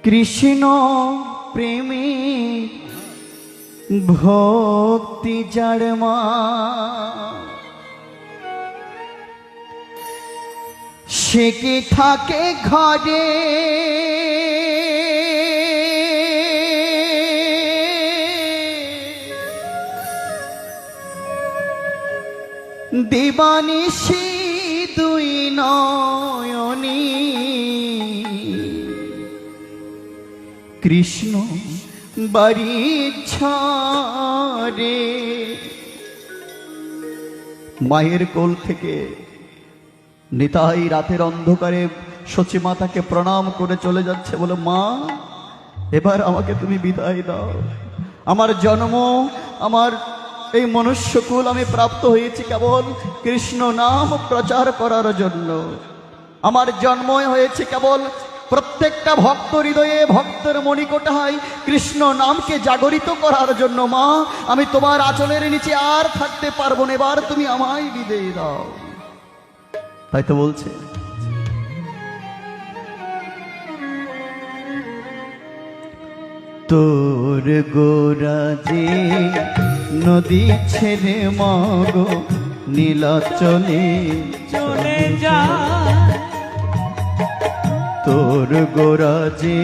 কৃষ্ণ প্রেমী ভক্তি যার মা সে কি থাকে ঘরে দিবানিশি দুই নয়নী কৃষ্ণ বাড়ি ছাড়ে। মায়ের কোল থেকে নিতাই রাতের অন্ধকারে সচি মাতাকে প্রণাম করে চলে যাচ্ছে, বলে মা এবার আমাকে তুমি বিদায় দাও। আমার জন্ম, আমার এই মনুষ্যকুল আমি প্রাপ্ত হয়েছি কেবল কৃষ্ণ নাম প্রচার করার জন্য। আমার জন্ম হয়েছে কেবল প্রত্যেকটা ভক্ত হৃদয়ে, ভক্তের মণিকোঠায় কৃষ্ণ নামকে জাগরিত করার জন্য। মা আমি তোমার আঁচলের নিচে আর থাকতে পারবো না, এবার তুমি আমায় বিদায় দাও। তাই তো বলছে তোর গোরাজে নদী ছেড়ে মগো নীলাচলে চলে যায়। তোর গোরাজে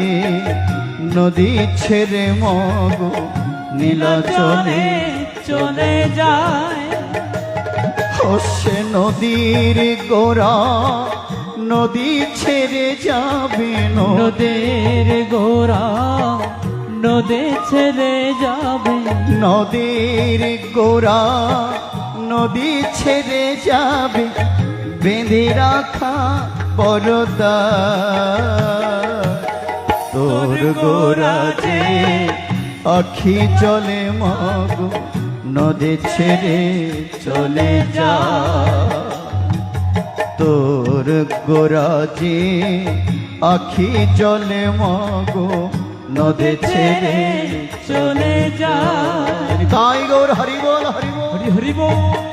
নদী ছেড়ে মগো নীলাচলে চলে যায়। সে নদীর গোরা নদী ছেড়ে যাবে, নদীর গোরা নদী ছেড়ে যাবে। নদীর গোরা নদী ছেড়ে যাবে, বেঁধে রাখা পরদা। তোর গোরা যে আখি জলে মগো নদী ছেড়ে চলে যা। তোর গোরা যে আখি জলে মগো নদী ছেড়ে চলে যায়। তাই গৌর হরি বল হরি বল হরি হরি বল।